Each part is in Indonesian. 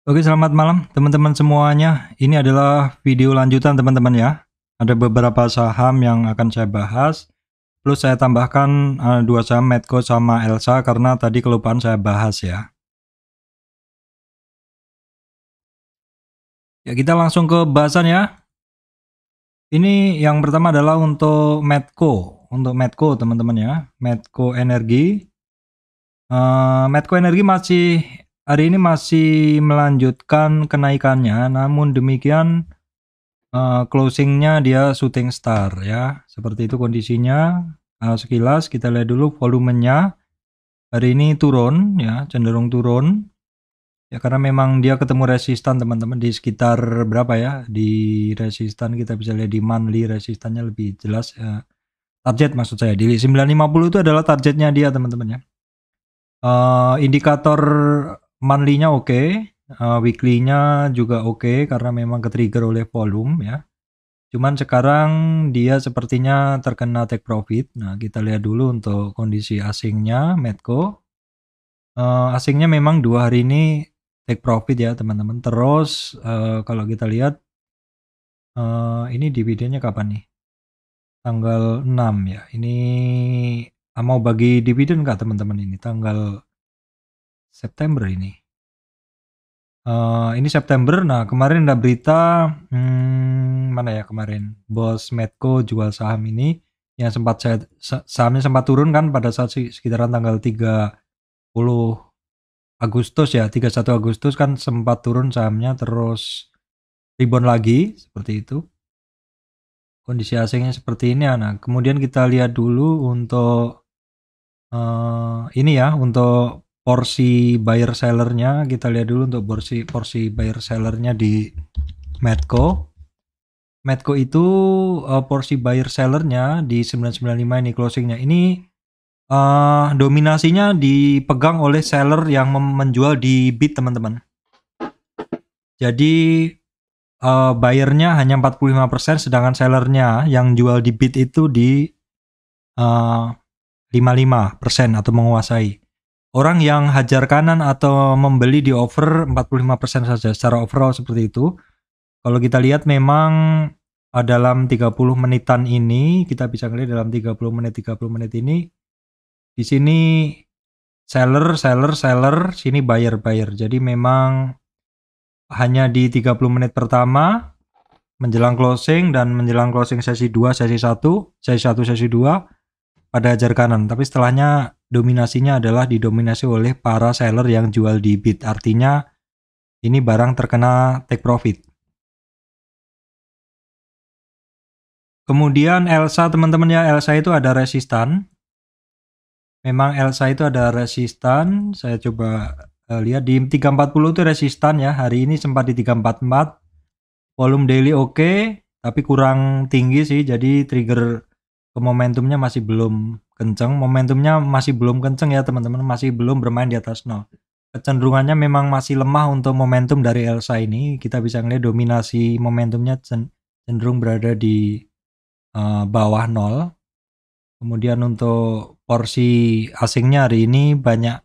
Oke, selamat malam teman-teman semuanya. Ini adalah video lanjutan teman-teman ya. Ada beberapa saham yang akan saya bahas. Plus saya tambahkan dua saham Medco sama Elsa karena tadi kelupaan saya bahas ya. Ya, kita langsung ke bahasan ya. Ini yang pertama adalah untuk Medco. Untuk Medco teman-teman ya. Medco Energi. Medco Energi hari ini masih melanjutkan kenaikannya. Namun demikian closingnya dia shooting star ya, seperti itu kondisinya. Sekilas kita lihat dulu volumenya hari ini turun ya, cenderung turun ya, karena memang dia ketemu resistan teman-teman di sekitar berapa ya, di resistan kita bisa lihat di monthly resistannya lebih jelas ya. Target maksud saya di 950 itu adalah targetnya dia teman-teman ya. Indikator monthly-nya oke, weekly-nya juga oke karena memang ke-trigger oleh volume ya. Cuman sekarang dia sepertinya terkena take profit. Nah, kita lihat dulu untuk kondisi asingnya Medco. Asingnya memang 2 hari ini take profit ya teman-teman. Terus kalau kita lihat ini dividennya kapan nih? Tanggal 6 ya. Ini mau bagi dividen nggak teman-teman ini? Tanggal September ini. Ini September. Nah, kemarin ada berita mana ya kemarin? Bos Medco jual saham ini yang sahamnya sempat turun kan pada saat sekitaran tanggal 30 Agustus ya, 31 Agustus kan sempat turun sahamnya, terus rebound lagi seperti itu. Kondisi asingnya seperti ini ya. Nah, kemudian kita lihat dulu untuk ini ya, untuk porsi buyer sellernya. Kita lihat dulu untuk porsi buyer sellernya di Medco. Medco itu porsi buyer sellernya di 995 ini closingnya. Ini dominasinya dipegang oleh seller yang menjual di bid teman-teman. Jadi buyernya hanya 45%, sedangkan sellernya yang jual di bid itu di 55% atau menguasai. Orang yang hajar kanan atau membeli di over 45% saja secara overall seperti itu. Kalau kita lihat memang dalam 30 menitan ini, kita bisa melihat dalam 30 menit ini, di sini seller, sini buyer. Jadi memang hanya di 30 menit pertama menjelang closing dan menjelang closing sesi 2, sesi 1, sesi 2 pada hajar kanan. Tapi setelahnya dominasinya adalah didominasi oleh para seller yang jual di bid. Artinya ini barang terkena take profit. Kemudian Elsa teman-teman ya, Elsa itu ada resistan. Memang Elsa itu ada resistan. Saya coba lihat di 340 itu resistan ya. Hari ini sempat di 344. Volume daily oke, tapi kurang tinggi sih. Jadi trigger ke momentumnya masih belum kenceng. Momentumnya masih belum kenceng ya teman-teman. Masih belum bermain di atas 0. Kecenderungannya memang masih lemah untuk momentum dari Elsa ini. Kita bisa ngelihat dominasi momentumnya cenderung berada di bawah 0. Kemudian untuk porsi asingnya hari ini banyak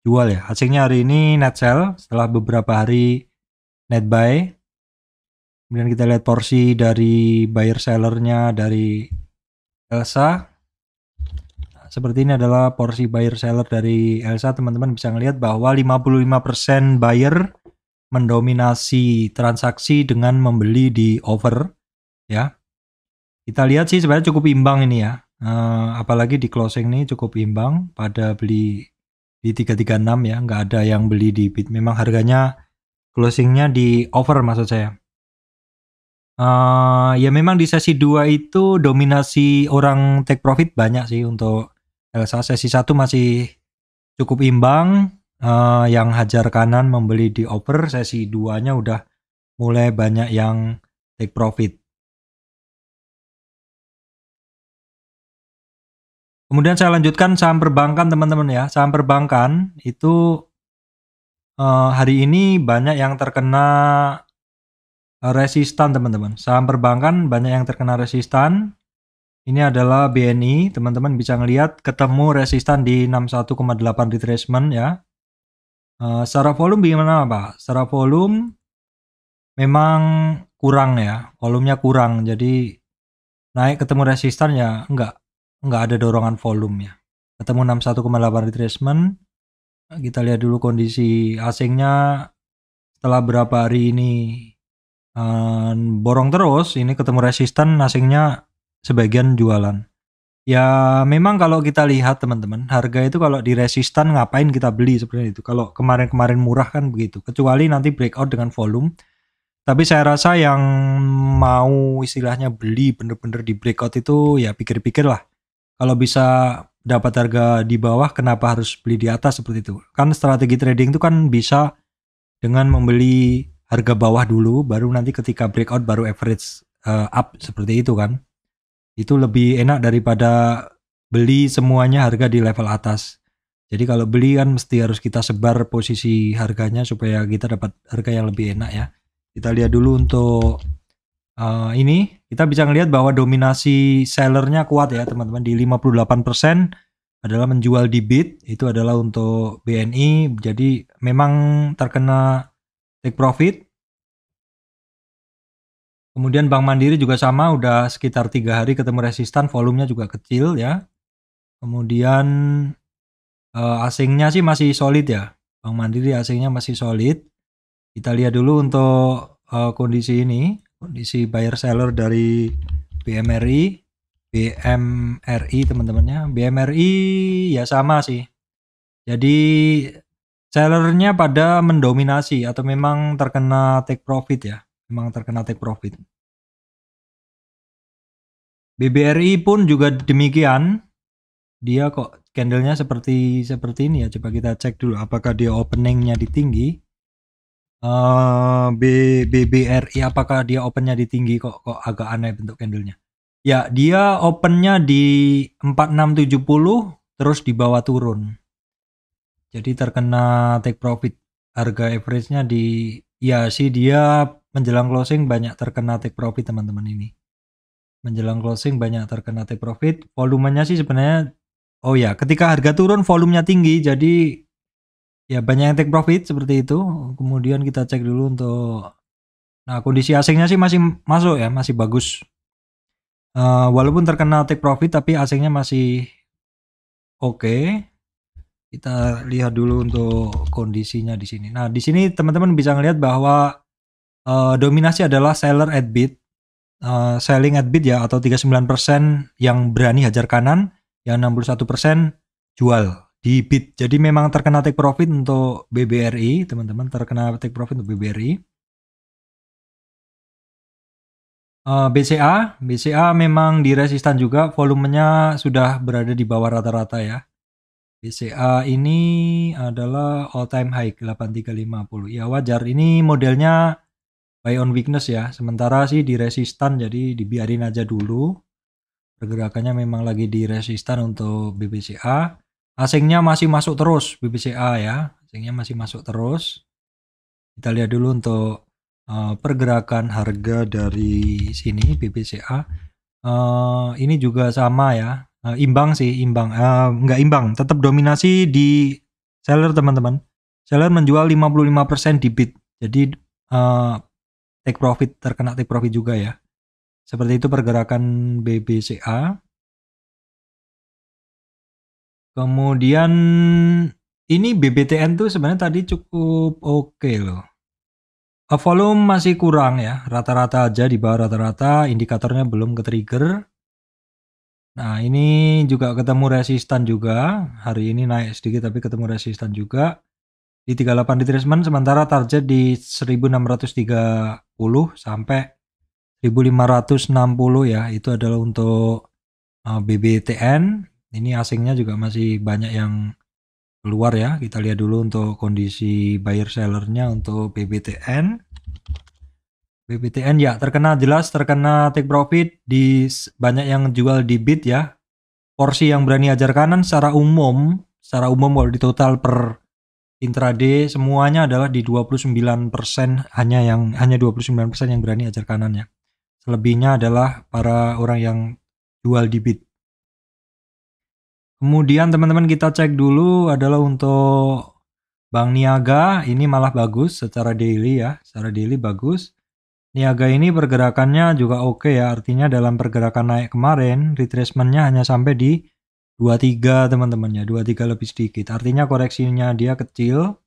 jual ya. Asingnya hari ini net sell setelah beberapa hari net buy. Kemudian kita lihat porsi dari buyer sellernya dari Elsa. Nah, seperti ini adalah porsi buyer seller dari Elsa. Teman-teman bisa ngelihat bahwa 55% buyer mendominasi transaksi dengan membeli di over ya. Kita lihat sih sebenarnya cukup imbang ini ya. Apalagi di closing ini cukup imbang pada beli di 336 ya, nggak ada yang beli di bid. Memang harganya closingnya di over maksud saya. Ya memang di sesi 2 itu dominasi orang take profit banyak sih untuk Elsa. Sesi 1 masih cukup imbang, yang hajar kanan membeli di over. Sesi 2 nya udah mulai banyak yang take profit. Kemudian saya lanjutkan saham perbankan teman-teman ya. Saham perbankan itu hari ini banyak yang terkena resistan teman-teman. Saham perbankan banyak yang terkena resistan. Ini adalah BNI, teman-teman bisa ngelihat ketemu resistan di 61,8 retracement ya. Secara volume gimana Pak? Secara volume memang kurang ya, volumenya kurang. Jadi naik ketemu resistan ya enggak ada dorongan volume ya. Ketemu 61,8 retracement. Kita lihat dulu kondisi asingnya setelah berapa hari ini borong terus, ini ketemu resistan, asingnya sebagian jualan. Ya memang kalau kita lihat teman-teman, harga itu kalau di resistan ngapain kita beli sebenarnya itu. Kalau kemarin-kemarin murah kan begitu. Kecuali nanti breakout dengan volume. Tapi saya rasa yang mau istilahnya beli bener-bener di breakout itu ya pikir-pikir lah. Kalau bisa dapat harga di bawah, kenapa harus beli di atas seperti itu. Kan strategi trading itu kan bisa dengan membeli harga bawah dulu, baru nanti ketika breakout baru average up seperti itu kan. Itu lebih enak daripada beli semuanya harga di level atas. Jadi kalau beli kan mesti harus kita sebar posisi harganya supaya kita dapat harga yang lebih enak ya. Kita lihat dulu untuk ini, kita bisa ngelihat bahwa dominasi sellernya kuat ya teman-teman, di 58% adalah menjual di bid, itu adalah untuk BNI, jadi memang terkena take profit. Kemudian Bank Mandiri juga sama, udah sekitar 3 hari ketemu resistan, volumenya juga kecil ya. Kemudian asingnya sih masih solid ya, Bank Mandiri asingnya masih solid. Kita lihat dulu untuk kondisi ini, kondisi buyer seller dari BMRI teman-temannya. BMRI ya sama sih. Jadi sellernya pada mendominasi atau memang terkena take profit ya, memang terkena take profit. BBRI pun juga demikian. Dia kok candlenya seperti ini ya. Coba kita cek dulu apakah dia openingnya di tinggi. BBRI apakah dia opennya di tinggi, kok agak aneh bentuk candlenya. Ya, dia opennya di 4670 terus di bawah turun. Jadi terkena take profit. Harga average-nya di ya sih, dia menjelang closing banyak terkena take profit teman-teman ini. Menjelang closing banyak terkena take profit. Volumenya sih sebenarnya oh ya, ketika harga turun volumenya tinggi, jadi ya banyak yang take profit seperti itu. Kemudian kita cek dulu untuk kondisi asingnya sih masih masuk ya, masih bagus. Walaupun terkena take profit tapi asingnya masih oke. Kita lihat dulu untuk kondisinya di sini. Nah, di sini teman-teman bisa ngelihat bahwa dominasi adalah seller at bid. Selling at bid ya, atau 39% yang berani hajar kanan, yang 61% jual di bid. Jadi memang terkena take profit untuk BBRI, teman-teman, terkena take profit untuk BBRI. BCA memang di resistan juga, volumenya sudah berada di bawah rata-rata ya. BCA ini adalah all time high 8350. Ya wajar, ini modelnya buy on weakness ya. Sementara sih di resistan, jadi dibiarin aja dulu. Pergerakannya memang lagi di resistan untuk BBCA. Asingnya masih masuk terus BBCA ya. Asingnya masih masuk terus. Kita lihat dulu untuk pergerakan harga dari sini BBCA. Ini juga sama ya. Imbang sih, imbang. Nggak imbang, tetap dominasi di seller teman-teman. Seller menjual 55% di bid. Jadi take profit, terkena take profit juga ya. Seperti itu pergerakan BBCA. Kemudian ini BBTN tuh sebenarnya tadi cukup oke loh. Volume masih kurang ya, rata-rata aja, di bawah rata-rata, indikatornya belum ke trigger. Nah, ini juga ketemu resistan juga. Hari ini naik sedikit tapi ketemu resistan juga. Di 38 retracement, sementara target di 1630 sampai 1560 ya. Itu adalah untuk BBTN. Ini asingnya juga masih banyak yang keluar ya. Kita lihat dulu untuk kondisi buyer sellernya untuk BBTN. BBTN ya jelas terkena take profit, di banyak yang jual di bid ya. Porsi yang berani ajar kanan secara umum kalau di total per intraday semuanya adalah di 29%, hanya 29% yang berani ajar kanan ya. Selebihnya adalah para orang yang jual di bid. Kemudian teman-teman kita cek dulu adalah untuk Bank Niaga ini malah bagus secara daily ya, secara daily bagus. Niaga ini pergerakannya juga oke ya, artinya dalam pergerakan naik kemarin retracement-nya hanya sampai di 23 teman-teman ya, 23 lebih sedikit. Artinya koreksinya dia kecil,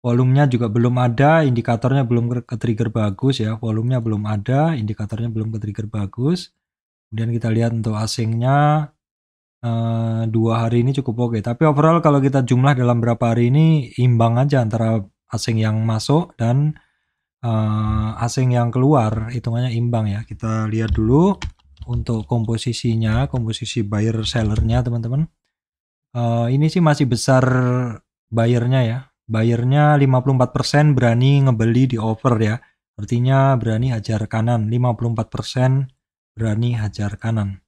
volumenya juga belum ada, indikatornya belum ke-trigger bagus ya, volumenya belum ada, indikatornya belum ke-trigger bagus. Kemudian kita lihat untuk asingnya 2 hari ini cukup oke. Tapi overall kalau kita jumlah dalam berapa hari ini imbang aja antara asing yang masuk dan asing yang keluar, hitungannya imbang ya. Kita lihat dulu untuk komposisinya, komposisi buyer sellernya teman-teman. Ini sih masih besar buyernya ya. Buyernya 54% berani ngebeli di over ya. Artinya berani hajar kanan, 54% berani hajar kanan.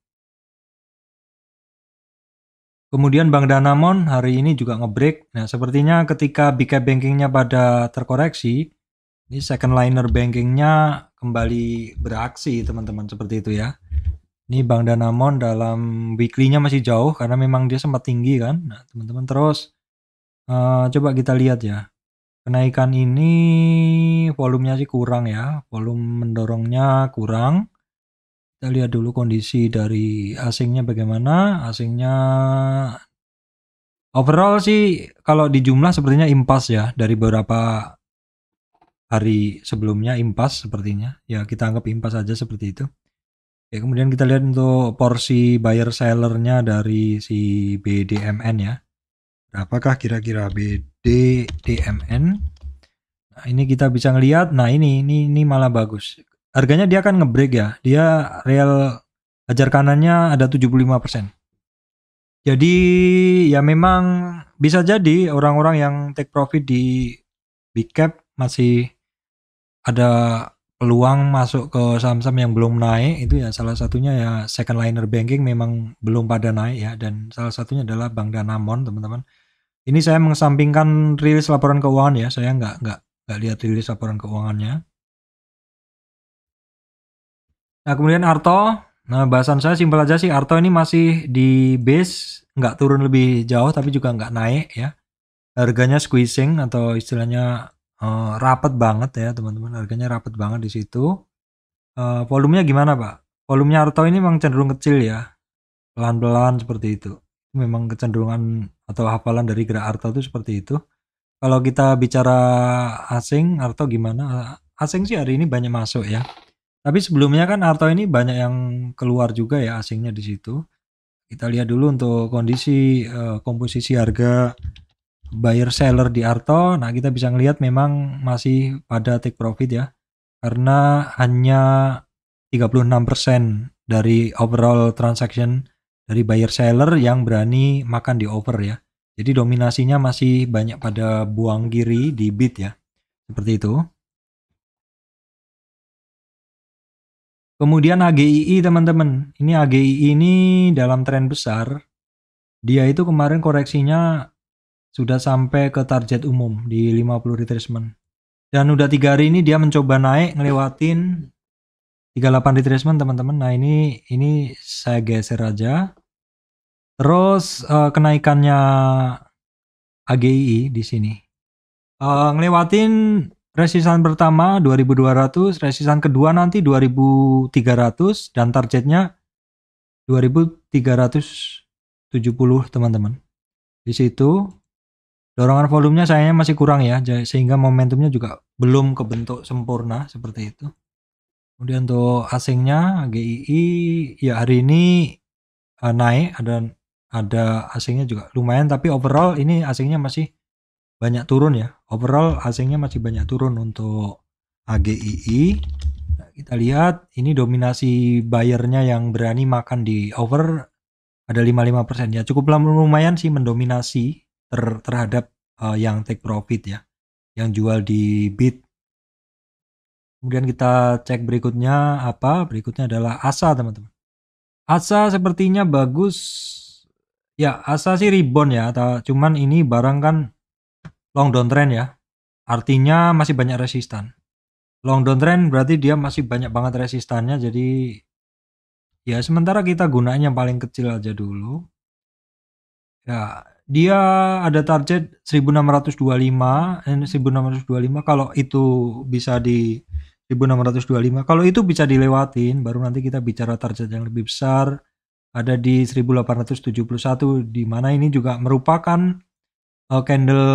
Kemudian Bank Danamon hari ini juga ngebreak. Nah, sepertinya ketika big cap bankingnya pada terkoreksi, ini second liner bankingnya kembali beraksi teman-teman, seperti itu ya. Ini Bank Danamon dalam weekly-nya masih jauh karena memang dia sempat tinggi kan. Nah, teman-teman terus coba kita lihat ya. Kenaikan ini volumenya sih kurang ya. Volume mendorongnya kurang. Kita lihat dulu kondisi dari asingnya bagaimana. Asingnya overall sih kalau di jumlah sepertinya impas ya, dari beberapa hari sebelumnya impas sepertinya. Ya kita anggap impas saja seperti itu. Oke, kemudian kita lihat untuk porsi buyer sellernya dari si BDMN ya. Berapakah kira-kira BDMN? Nah, ini kita bisa ngelihat. Nah, ini malah bagus. Harganya dia akan ngebreak ya. Dia real hajar kanannya ada 75%. Jadi ya memang bisa jadi orang-orang yang take profit di big cap masih ada peluang masuk ke saham-saham yang belum naik. Itu ya salah satunya ya second liner banking memang belum pada naik ya, dan salah satunya adalah Bank Danamon teman-teman. Ini saya mengesampingkan rilis laporan keuangan ya, saya nggak lihat rilis laporan keuangannya. Nah kemudian Arto, nah bahasan saya simpel aja sih, Arto ini masih di base, nggak turun lebih jauh tapi juga nggak naik ya. Harganya squeezing atau istilahnya rapat banget ya teman-teman, harganya rapat banget di situ. Volumenya gimana Pak? Volumenya Arto ini memang cenderung kecil ya, pelan-pelan seperti itu. Memang kecenderungan atau hafalan dari gerak Arto itu seperti itu. Kalau kita bicara asing, Arto gimana? Asing sih hari ini banyak masuk ya. Tapi sebelumnya kan Arto ini banyak yang keluar juga ya asingnya di situ. Kita lihat dulu untuk kondisi komposisi harga buyer seller di Arto. Nah, kita bisa ngelihat memang masih pada take profit ya. Karena hanya 36% dari overall transaction dari buyer seller yang berani makan di over ya. Jadi dominasinya masih banyak pada buang kiri di bid ya. Seperti itu. Kemudian AGII teman-teman. Ini AGII ini dalam tren besar. Dia itu kemarin koreksinya sudah sampai ke target umum di 50 retracement. Dan udah 3 hari ini dia mencoba naik ngelewatin 38 retracement teman-teman. Nah ini saya geser aja. Terus kenaikannya AGII di sini. Ngelewatin resistan pertama 2200, resistan kedua nanti 2300 dan targetnya 2370 teman-teman. Di situ dorongan volumenya sayangnya masih kurang ya, sehingga momentumnya juga belum kebentuk sempurna seperti itu. Kemudian untuk asingnya AGII ya hari ini naik, ada asingnya juga lumayan, tapi overall ini asingnya masih banyak turun ya. Overall asingnya masih banyak turun untuk AGII. Nah, kita lihat ini dominasi buyernya yang berani makan di over ada 55% ya, cukup lumayan sih mendominasi terhadap yang take profit ya, yang jual di bid. Kemudian kita cek berikutnya apa? Berikutnya adalah ASA teman-teman. ASA sepertinya bagus. Ya ASA sih rebound ya, cuman ini barang kan long downtrend ya. Artinya masih banyak resistan. Long downtrend berarti dia masih banyak banget resistannya, jadi ya sementara kita gunain yang paling kecil aja dulu. Ya Dia ada target 1625 dan 1625 kalau itu bisa di 1625. Kalau itu bisa dilewatin, baru nanti kita bicara target yang lebih besar. Ada di 1871 di mana ini juga merupakan candle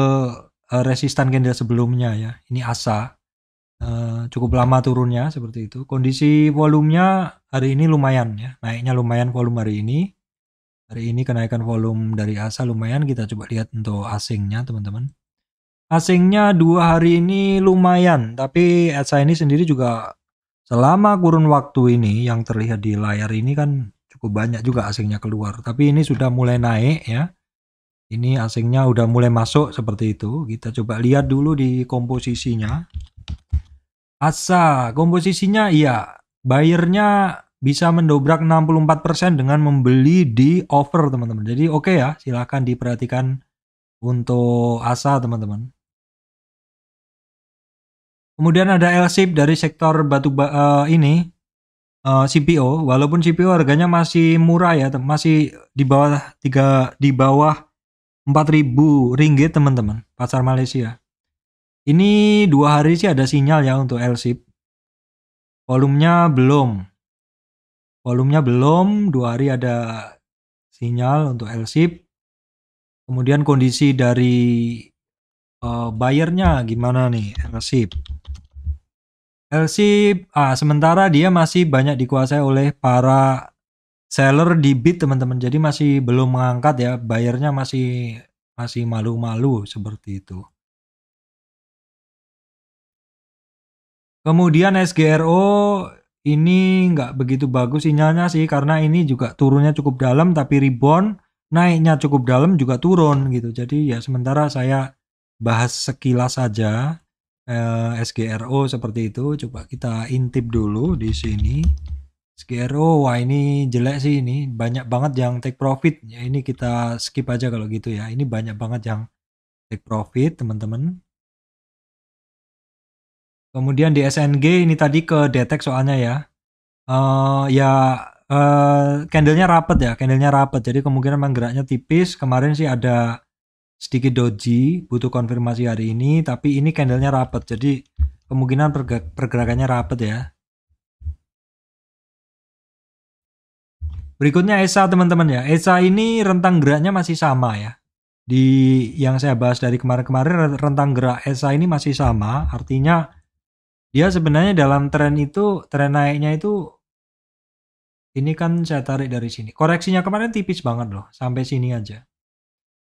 resistan candle sebelumnya ya. Ini ASA. Cukup lama turunnya seperti itu. Kondisi volumenya hari ini lumayan ya. Naiknya lumayan volume hari ini. Hari ini kenaikan volume dari ASA lumayan. Kita coba lihat untuk asingnya teman-teman. Asingnya 2 hari ini lumayan, tapi ASA ini sendiri juga selama kurun waktu ini yang terlihat di layar ini kan cukup banyak juga asingnya keluar. Tapi ini sudah mulai naik ya. Ini asingnya udah mulai masuk seperti itu. Kita coba lihat dulu di komposisinya. ASA komposisinya iya, buyernya bisa mendobrak 64% dengan membeli di over teman-teman. Jadi oke ya, silahkan diperhatikan untuk ASA teman-teman. Kemudian ada LSIP dari sektor ini CPO. Walaupun CPO harganya masih murah ya, masih di bawah 4.000 ringgit teman-teman, pasar Malaysia. Ini 2 hari sih ada sinyal ya untuk LSIP. Volumenya belum. 2 hari ada sinyal untuk LSIP. Kemudian kondisi dari buyernya gimana nih LSIP. Sementara dia masih banyak dikuasai oleh para seller di bid teman-teman. Jadi masih belum mengangkat ya, buyernya masih malu-malu seperti itu. Kemudian SGRO ini nggak begitu bagus sinyalnya sih karena ini juga turunnya cukup dalam tapi rebound, naiknya cukup dalam juga turun gitu. Jadi ya sementara saya bahas sekilas saja SGRO seperti itu. Coba kita intip dulu di sini. SGRO, wah ini jelek sih ini, banyak banget yang take profit. Ya ini kita skip aja kalau gitu ya. Ini banyak banget yang take profit teman-teman. Kemudian di SNG ini tadi ke detect soalnya ya. Candlenya rapet ya, jadi kemungkinan memang geraknya tipis. Kemarin sih ada sedikit doji, butuh konfirmasi hari ini, tapi ini candlenya rapet, jadi kemungkinan pergerakannya rapet ya. Berikutnya ESA teman-teman ya, ESA ini rentang geraknya masih sama ya. Di yang saya bahas dari kemarin-kemarin, rentang gerak ESA ini masih sama, artinya dia sebenarnya dalam tren naiknya itu ini kan saya tarik dari sini. Koreksinya kemarin tipis banget loh, sampai sini aja.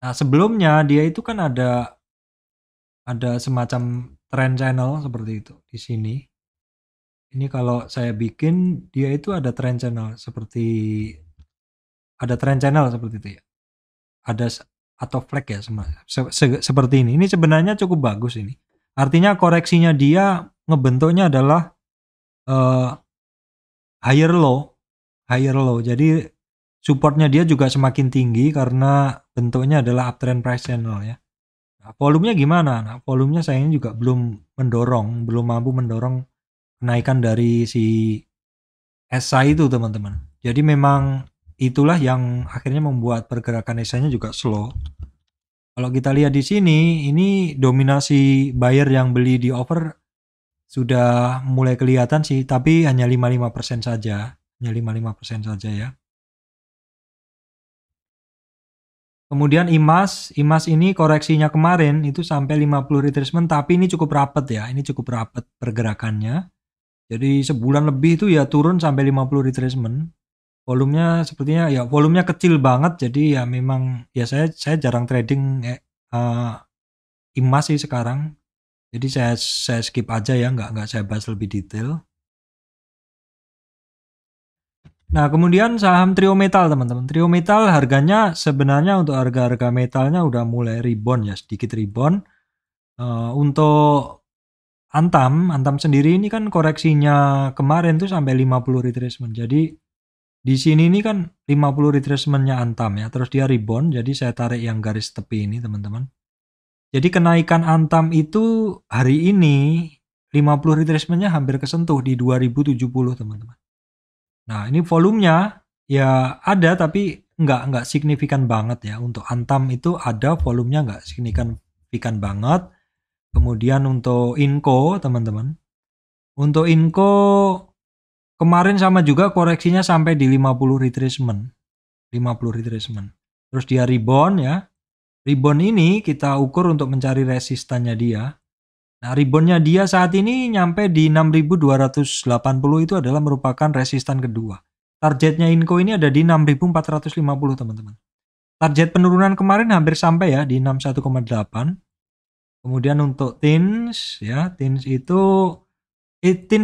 Nah, sebelumnya dia itu kan ada semacam trend channel seperti itu di sini. Ini kalau saya bikin dia itu ada trend channel seperti itu ya. Ada atau flag ya seperti ini. Ini sebenarnya cukup bagus ini. Artinya koreksinya dia ngebentuknya adalah higher low. Jadi supportnya dia juga semakin tinggi karena bentuknya adalah uptrend price channel ya. Nah, volumenya gimana? Nah, volumenya sayangnya juga belum mampu mendorong kenaikan dari si SI itu teman-teman. Jadi memang itulah yang akhirnya membuat pergerakan SI-nya juga slow. Kalau kita lihat di sini, ini dominasi buyer yang beli di over sudah mulai kelihatan sih, tapi hanya 55% saja. Hanya 55% saja ya. Kemudian IMAS ini koreksinya kemarin itu sampai 50 retracement, tapi ini cukup rapet ya. Ini cukup rapet pergerakannya. Jadi sebulan lebih itu ya turun sampai 50 retracement. Volumenya sepertinya ya volumenya kecil banget, jadi ya memang ya saya jarang trading IMAS sih sekarang. Jadi saya skip aja ya, nggak saya bahas lebih detail. Nah, kemudian saham Trio Metal teman-teman. Trio Metal harganya sebenarnya untuk harga-harga metalnya udah mulai rebound ya, sedikit rebound. Untuk Antam sendiri ini kan koreksinya kemarin tuh sampai 50 retracement. Jadi di sini ini kan 50 retracementnya Antam ya, terus dia rebound. Jadi saya tarik yang garis tepi ini teman-teman. Jadi kenaikan Antam itu hari ini 50 retracementnya hampir kesentuh di 2070 teman-teman. Nah ini volumenya ya ada tapi nggak signifikan banget ya. Untuk Antam itu ada volumenya nggak signifikan banget. Kemudian untuk Inco teman-teman. Untuk Inco kemarin sama juga koreksinya sampai di 50 retracement. 50 retracement. Terus dia rebound ya. Rebound ini kita ukur untuk mencari resistannya dia. Nah, reboundnya dia saat ini nyampe di 6.280 itu adalah merupakan resistan kedua. Targetnya Inco ini ada di 6.450 teman-teman. Target penurunan kemarin hampir sampai ya di 61,8. Kemudian untuk TINS ya, TINS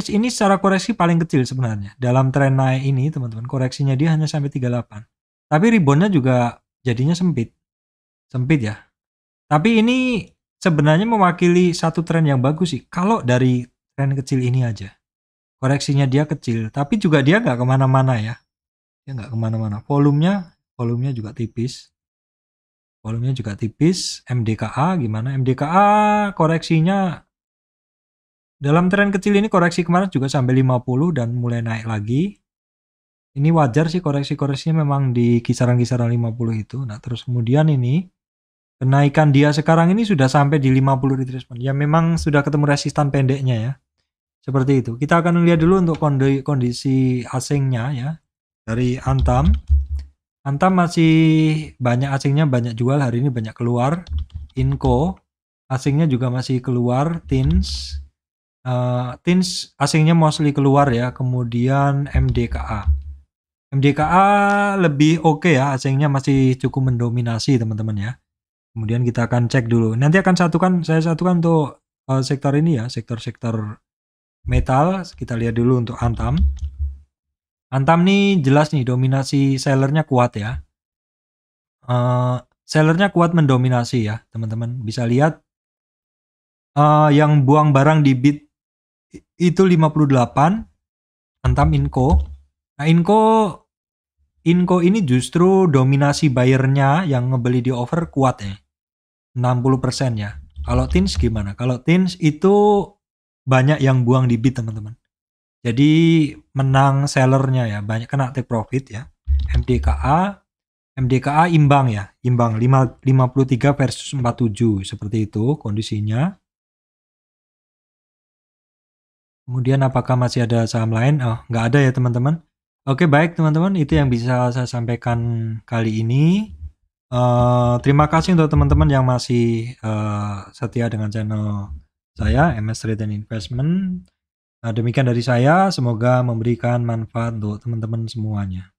ini secara koreksi paling kecil sebenarnya. Dalam tren naik ini teman-teman, koreksinya dia hanya sampai 38. Tapi reboundnya juga jadinya sempit. Sempit ya. Tapi ini sebenarnya mewakili satu tren yang bagus sih. Kalau dari tren kecil ini aja. Koreksinya dia kecil. Tapi juga dia nggak kemana-mana ya. Dia nggak kemana-mana. Volumenya juga tipis. Volumenya juga tipis. MDKA gimana? MDKA koreksinya dalam tren kecil ini koreksi kemarin juga sampai 50 dan mulai naik lagi. Ini wajar sih koreksi-koreksinya memang di kisaran-kisaran 50 itu. Nah terus kemudian ini kenaikan dia sekarang ini sudah sampai di 50 retracement. Ya memang sudah ketemu resistan pendeknya ya. Seperti itu. Kita akan lihat dulu untuk kondisi asingnya ya. Dari Antam. Antam masih banyak asingnya, banyak jual. Hari ini banyak keluar. Inco. Asingnya juga masih keluar. TINS. TINS asingnya mostly keluar ya. Kemudian MDKA. MDKA lebih oke ya. Asingnya masih cukup mendominasi teman-teman ya. Kemudian kita akan cek dulu. Nanti akan saya satukan untuk sektor ini ya, sektor-sektor metal. Kita lihat dulu untuk Antam. Antam nih jelas nih dominasi sellernya kuat ya. Sellernya kuat mendominasi ya, teman-teman. Bisa lihat yang buang barang di bid itu 58. Antam Inco. Nah, Inco ini justru dominasi buyernya yang ngebeli di over kuat ya. 60% ya. Kalau TINS gimana? Kalau TINS itu banyak yang buang di bid teman-teman. Jadi menang sellernya ya. Banyak kena take profit ya. MDKA imbang ya. Imbang 53 versus 47. Seperti itu kondisinya. Kemudian apakah masih ada saham lain? Oh, nggak ada ya teman-teman. Oke, baik teman-teman. Itu yang bisa saya sampaikan kali ini. Terima kasih untuk teman-teman yang masih setia dengan channel saya, MS Trade and Investment. Demikian dari saya, semoga memberikan manfaat untuk teman-teman semuanya.